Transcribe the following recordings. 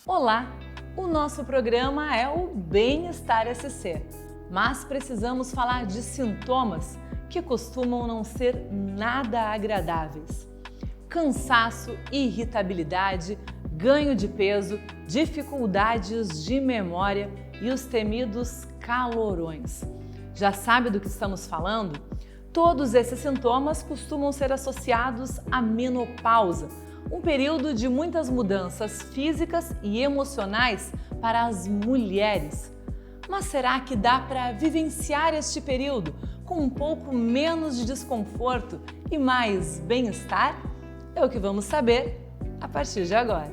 Olá! O nosso programa é o Bem-Estar SC, mas precisamos falar de sintomas que costumam não ser nada agradáveis. Cansaço, irritabilidade, ganho de peso, dificuldades de memória e os temidos calorões. Já sabe do que estamos falando? Todos esses sintomas costumam ser associados à menopausa, um período de muitas mudanças físicas e emocionais para as mulheres. Mas será que dá para vivenciar este período com um pouco menos de desconforto e mais bem-estar? É o que vamos saber a partir de agora.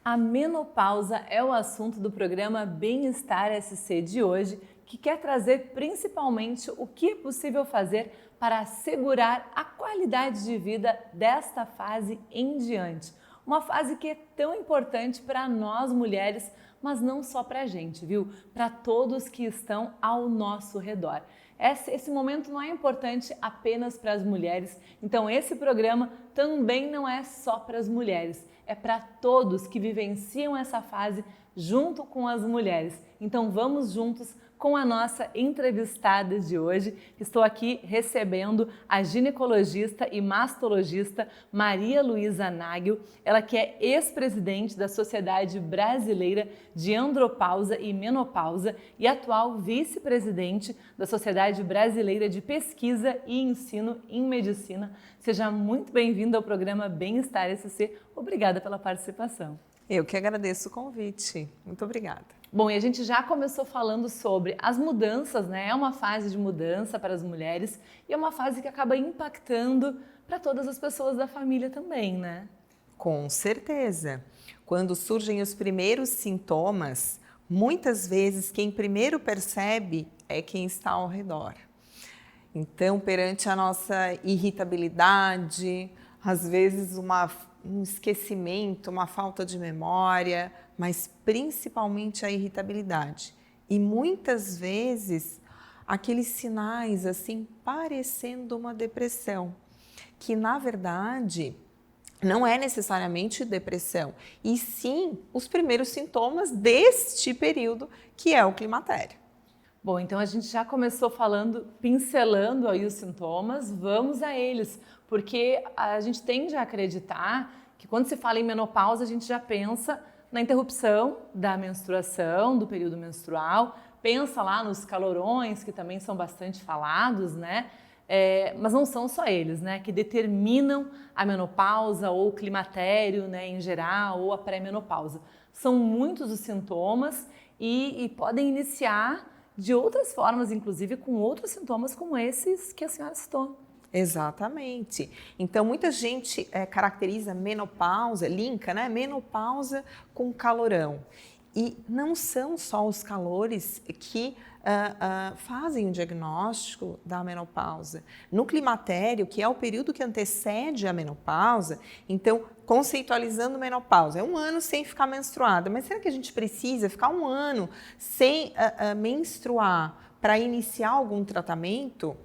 A menopausa é o assunto do programa Bem-Estar SC de hoje, que quer trazer principalmente o que é possível fazer para assegurar a qualidade de vida desta fase em diante. Uma fase que é tão importante para nós mulheres, mas não só para a gente, viu? Para todos que estão ao nosso redor. Esse momento não é importante apenas para as mulheres, então esse programa também não é só para as mulheres, é para todos que vivenciam essa fase junto com as mulheres. Então vamos juntos com a nossa entrevistada de hoje. Estou aqui recebendo a ginecologista e mastologista Maria Luísa Nagel, ela que é ex-presidente da Sociedade Brasileira de Andropausa e Menopausa e atual vice-presidente da Sociedade Brasileira de Pesquisa e Ensino em Medicina. Seja muito bem-vinda ao programa Bem-Estar SC. Obrigada pela participação. Eu que agradeço o convite. Muito obrigada. Bom, e a gente já começou falando sobre as mudanças, né? É uma fase de mudança para as mulheres e é uma fase que acaba impactando para todas as pessoas da família também, né? Com certeza. Quando surgem os primeiros sintomas, muitas vezes quem primeiro percebe é quem está ao redor. Então, perante a nossa irritabilidade, às vezes um esquecimento, uma falta de memória, mas principalmente a irritabilidade. E muitas vezes aqueles sinais assim parecendo uma depressão, que na verdade não é necessariamente depressão, e sim os primeiros sintomas deste período que é o climatério. Bom, então a gente já começou pincelando aí os sintomas, vamos a eles, porque a gente tende a acreditar que quando se fala em menopausa a gente já pensa na interrupção da menstruação, do período menstrual, pensa lá nos calorões, que também são bastante falados, né? Mas não são só eles, né? Que determinam a menopausa ou o climatério, né, em geral, ou a pré-menopausa. São muitos os sintomas e podem iniciar de outras formas, inclusive com outros sintomas como esses que a senhora citou. Exatamente. Então, muita gente caracteriza menopausa, linka, né? Menopausa com calorão. E não são só os calores que fazem o diagnóstico da menopausa. No climatério, que é o período que antecede a menopausa, então, conceitualizando menopausa, é um ano sem ficar menstruada. Mas será que a gente precisa ficar um ano sem menstruar para iniciar algum tratamento?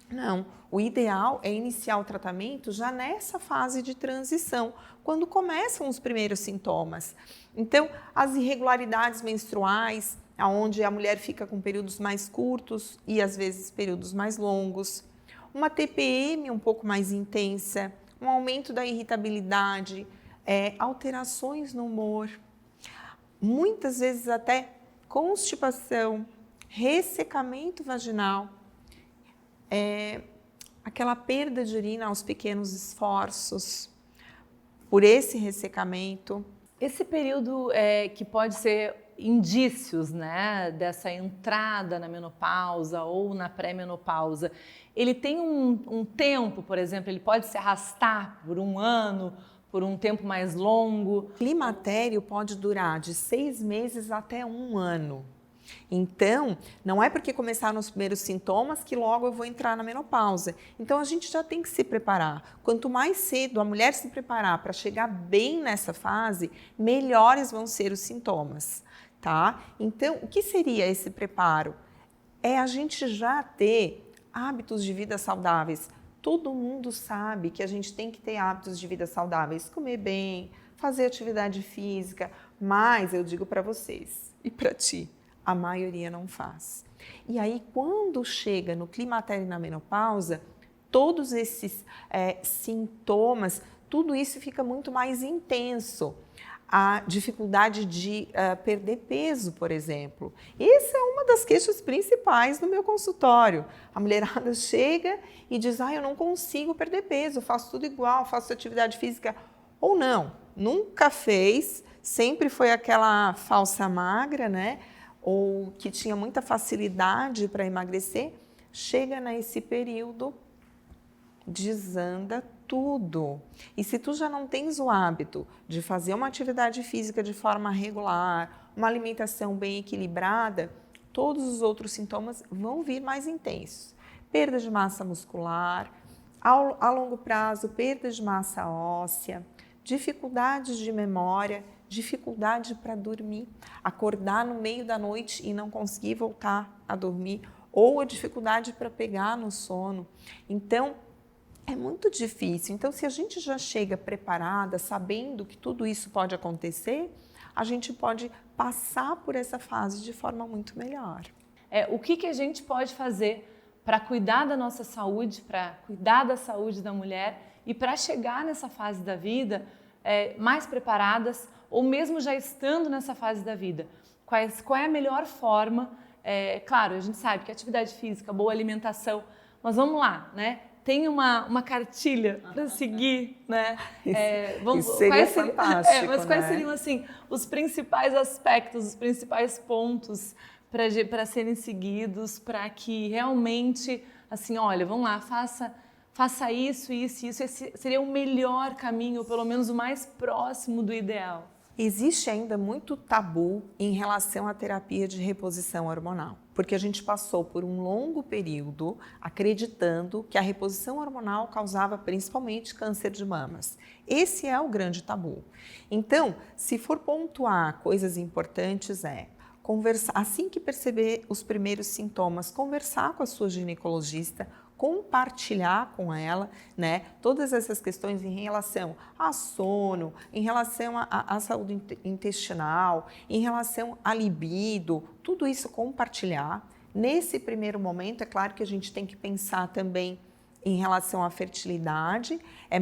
Não, o ideal é iniciar o tratamento já nessa fase de transição, quando começam os primeiros sintomas. Então, as irregularidades menstruais, onde a mulher fica com períodos mais curtos e às vezes períodos mais longos, uma TPM um pouco mais intensa, um aumento da irritabilidade, alterações no humor, muitas vezes até constipação, ressecamento vaginal, aquela perda de urina aos pequenos esforços, por esse ressecamento. Esse período que pode ser indícios, né, dessa entrada na menopausa ou na pré-menopausa, ele tem um tempo, por exemplo, ele pode se arrastar por um ano, por um tempo mais longo? Climatério pode durar de 6 meses até 1 ano. Então, não é porque começaram os primeiros sintomas que logo eu vou entrar na menopausa. Então, a gente já tem que se preparar. Quanto mais cedo a mulher se preparar para chegar bem nessa fase, melhores vão ser os sintomas, tá? Então, o que seria esse preparo? é a gente já ter hábitos de vida saudáveis. Todo mundo sabe que a gente tem que ter hábitos de vida saudáveis, comer bem, fazer atividade física, mas eu digo para vocês e para ti, a maioria não faz. E aí, quando chega no climatério e na menopausa, todos esses sintomas, tudo isso fica muito mais intenso. A dificuldade de perder peso, por exemplo. Essa é uma das queixas principais no meu consultório. A mulherada chega e diz, eu não consigo perder peso, faço tudo igual, faço atividade física. Ou não, nunca fez, sempre foi aquela falsa magra, né? Ou que tinha muita facilidade para emagrecer, chega nesse período, desanda tudo. E se tu já não tens o hábito de fazer uma atividade física de forma regular, uma alimentação bem equilibrada, todos os outros sintomas vão vir mais intensos. Perda de massa muscular, a longo prazo, perda de massa óssea, dificuldades de memória, dificuldade para dormir, acordar no meio da noite e não conseguir voltar a dormir, ou a dificuldade para pegar no sono. Então, é muito difícil. Então, se a gente já chega preparada, sabendo que tudo isso pode acontecer, a gente pode passar por essa fase de forma muito melhor. O que a gente pode fazer para cuidar da nossa saúde, para cuidar da saúde da mulher e para chegar nessa fase da vida mais preparadas ou mesmo já estando nessa fase da vida? Qual é a melhor forma? Claro, a gente sabe que atividade física, boa alimentação, mas vamos lá, né? Tem uma cartilha para seguir, né? Isso seria fantástico, mas quais seriam, assim, os principais aspectos, os principais pontos para serem seguidos, para que realmente, assim, olha, vamos lá, faça isso, isso, isso. Esse seria o melhor caminho, ou pelo menos o mais próximo do ideal. Existe ainda muito tabu em relação à terapia de reposição hormonal, porque a gente passou por um longo período acreditando que a reposição hormonal causava principalmente câncer de mamas. Esse é o grande tabu. Então, se for pontuar coisas importantes, conversar, assim que perceber os primeiros sintomas, conversar com a sua ginecologista, compartilhar com ela, né, todas essas questões em relação a sono, em relação à saúde intestinal, em relação à libido, tudo isso compartilhar. Nesse primeiro momento, é claro que a gente tem que pensar também em relação à fertilidade. É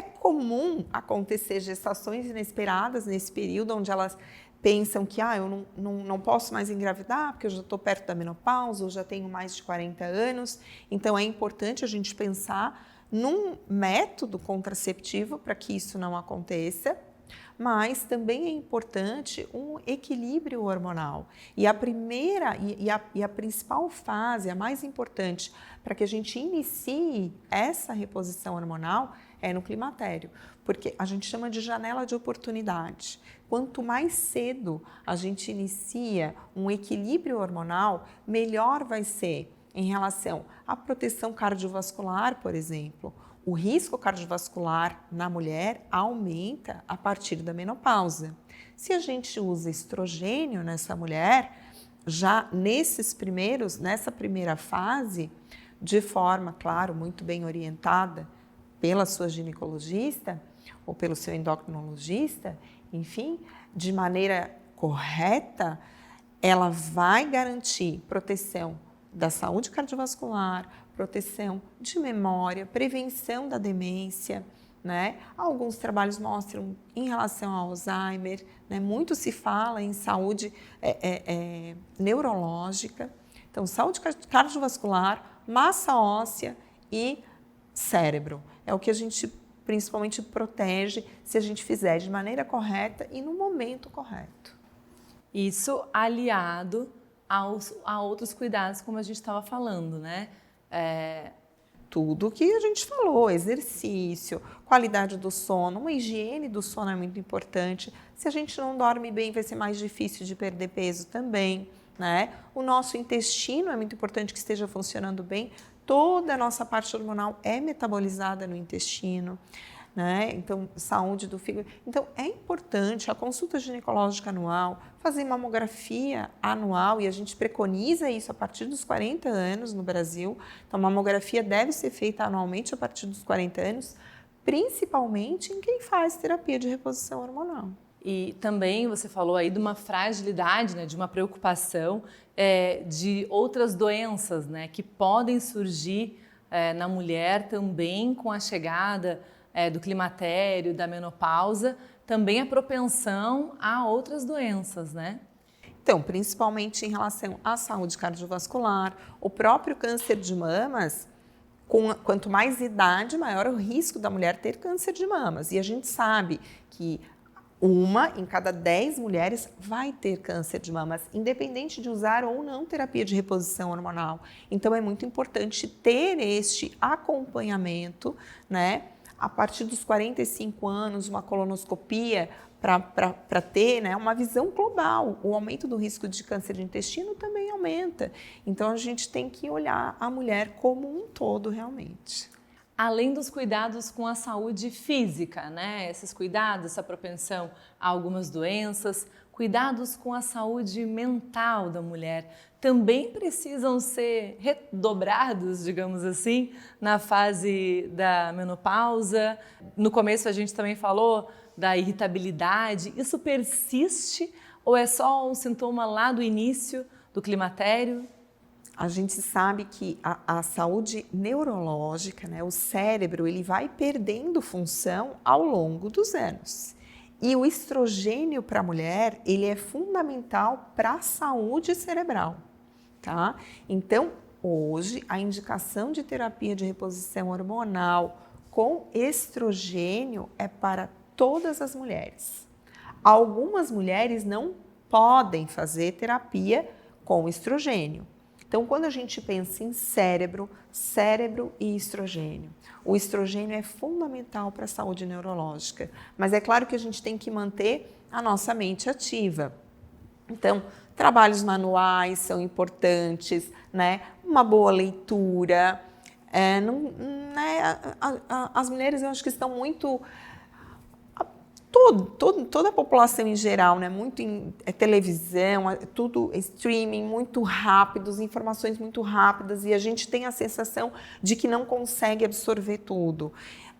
comum acontecer gestações inesperadas nesse período, onde elas pensam que eu não posso mais engravidar porque eu já estou perto da menopausa, eu já tenho mais de 40 anos. Então, é importante a gente pensar num método contraceptivo para que isso não aconteça, mas também é importante um equilíbrio hormonal. E a primeira e a principal fase, a mais importante para que a gente inicie essa reposição hormonal é no climatério, porque a gente chama de janela de oportunidade. Quanto mais cedo a gente inicia um equilíbrio hormonal, melhor vai ser em relação à proteção cardiovascular, por exemplo. O risco cardiovascular na mulher aumenta a partir da menopausa. Se a gente usa estrogênio nessa mulher, já nessa primeira fase, de forma, claro, muito bem orientada pela sua ginecologista ou pelo seu endocrinologista, enfim, de maneira correta, ela vai garantir proteção da saúde cardiovascular, proteção de memória, prevenção da demência, né? Alguns trabalhos mostram em relação ao Alzheimer, né? Muito se fala em saúde neurológica. Então, saúde cardiovascular, massa óssea e cérebro. É o que a gente principalmente protege se a gente fizer de maneira correta e no momento correto. Isso aliado a outros cuidados, como a gente estava falando, né? Tudo que a gente falou, exercício, qualidade do sono, uma higiene do sono é muito importante. Se a gente não dorme bem, vai ser mais difícil de perder peso também, né? O nosso intestino é muito importante que esteja funcionando bem. Toda a nossa parte hormonal é metabolizada no intestino. né? Então, saúde do fígado. Então, é importante a consulta ginecológica anual, fazer mamografia anual, e a gente preconiza isso a partir dos 40 anos no Brasil. Então, a mamografia deve ser feita anualmente a partir dos 40 anos, principalmente em quem faz terapia de reposição hormonal. E também você falou aí de uma fragilidade, né, de uma preocupação de outras doenças, né, que podem surgir na mulher também com a chegada do climatério, da menopausa, também a propensão a outras doenças, né? Então, principalmente em relação à saúde cardiovascular, o próprio câncer de mamas, quanto mais idade, maior o risco da mulher ter câncer de mamas. E a gente sabe que 1 em cada 10 mulheres vai ter câncer de mamas, independente de usar ou não terapia de reposição hormonal. Então, é muito importante ter este acompanhamento, né? A partir dos 45 anos, uma colonoscopia para ter, né, uma visão global. O aumento do risco de câncer de intestino também aumenta. Então, a gente tem que olhar a mulher como um todo, realmente. Além dos cuidados com a saúde física, né? Esses cuidados, essa propensão a algumas doenças, cuidados com a saúde mental da mulher também precisam ser redobrados, digamos assim, na fase da menopausa. No começo a gente também falou da irritabilidade. Isso persiste ou é só um sintoma lá do início do climatério? A gente sabe que a saúde neurológica, né, o cérebro, ele vai perdendo função ao longo dos anos. E o estrogênio para a mulher, ele é fundamental para a saúde cerebral, tá? Então, hoje, a indicação de terapia de reposição hormonal com estrogênio é para todas as mulheres. Algumas mulheres não podem fazer terapia com estrogênio. Então, quando a gente pensa em cérebro e estrogênio, o estrogênio é fundamental para a saúde neurológica, mas é claro que a gente tem que manter a nossa mente ativa. Então, trabalhos manuais são importantes, né? Uma boa leitura. As mulheres, eu acho que estão muito... Toda a população em geral, né? Muito em televisão, tudo streaming, muito rápido, as informações muito rápidas, e a gente tem a sensação de que não consegue absorver tudo.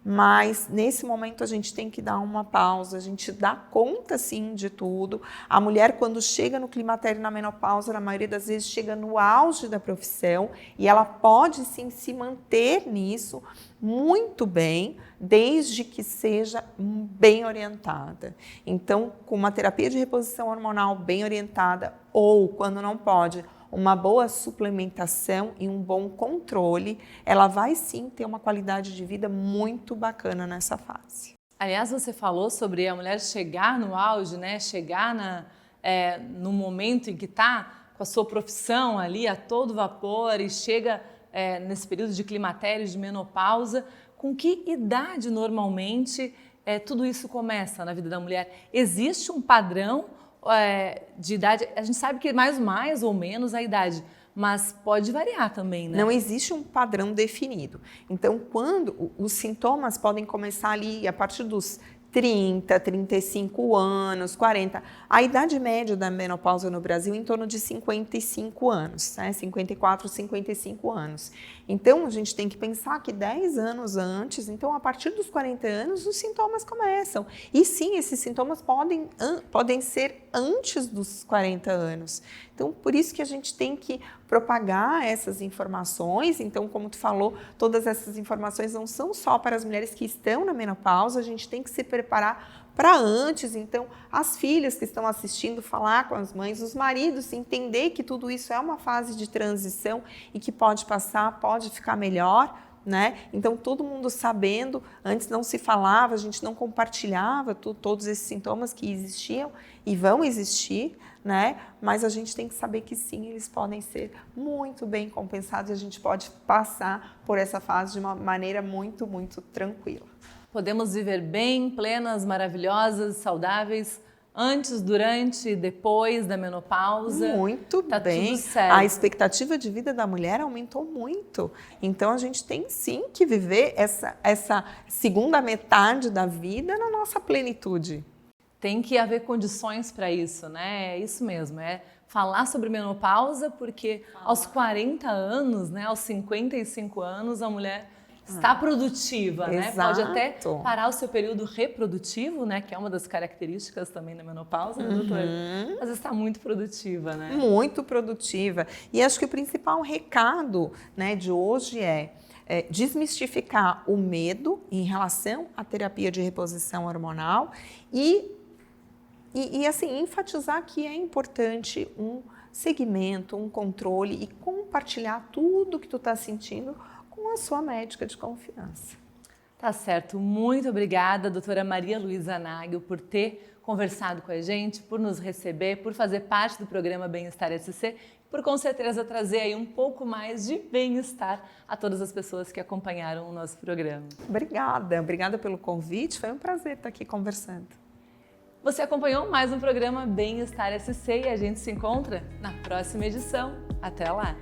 Mas nesse momento a gente tem que dar uma pausa, a gente dá conta sim de tudo. A mulher, quando chega no climatério, na menopausa, na maioria das vezes chega no auge da profissão, e ela pode sim se manter nisso muito bem, desde que seja bem orientada. Então, com uma terapia de reposição hormonal bem orientada, ou quando não pode, uma boa suplementação e um bom controle, ela vai sim ter uma qualidade de vida muito bacana nessa fase. Aliás, você falou sobre a mulher chegar no auge, né? Chegar no momento em que está com a sua profissão ali a todo vapor e chega nesse período de climatério, de menopausa. Com que idade normalmente tudo isso começa na vida da mulher? Existe um padrão de idade? A gente sabe que mais ou menos a idade, mas pode variar também, né? Não existe um padrão definido. Então, quando os sintomas podem começar ali a partir dos 30, 35 anos, 40. A idade média da menopausa no Brasil é em torno de 55 anos, né? 54, 55 anos. Então, a gente tem que pensar que 10 anos antes, então a partir dos 40 anos, os sintomas começam. E sim, esses sintomas podem ser antes dos 40 anos. Então, por isso que a gente tem que propagar essas informações. Então, como tu falou, todas essas informações não são só para as mulheres que estão na menopausa, a gente tem que se preparar para antes. Então, as filhas que estão assistindo, falar com as mães, os maridos, entender que tudo isso é uma fase de transição e que pode passar, pode ficar melhor, né? Então, todo mundo sabendo, antes não se falava, a gente não compartilhava todos esses sintomas que existiam e vão existir, né? Mas a gente tem que saber que sim, eles podem ser muito bem compensados e a gente pode passar por essa fase de uma maneira muito, muito tranquila. Podemos viver bem, plenas, maravilhosas, saudáveis antes, durante e depois da menopausa. Muito tá bem. Tudo certo. A expectativa de vida da mulher aumentou muito. Então a gente tem sim que viver essa segunda metade da vida na nossa plenitude. Tem que haver condições para isso, né? É isso mesmo, é falar sobre menopausa, porque aos 40 anos, né, aos 55 anos, a mulher está produtiva, né? Pode até parar o seu período reprodutivo, né? Que é uma das características também da menopausa, né, doutora? Mas está muito produtiva, né? Muito produtiva. E acho que o principal recado, né, de hoje é desmistificar o medo em relação à terapia de reposição hormonal e assim, enfatizar que é importante um segmento, um controle e compartilhar tudo que tu está sentindo com a sua médica de confiança. Tá certo. Muito obrigada, doutora Maria Luísa Nagel, por ter conversado com a gente, por nos receber, por fazer parte do programa Bem-Estar SC, por com certeza trazer aí um pouco mais de bem-estar a todas as pessoas que acompanharam o nosso programa. Obrigada pelo convite, foi um prazer estar aqui conversando. Você acompanhou mais um programa Bem-Estar SC e a gente se encontra na próxima edição. Até lá!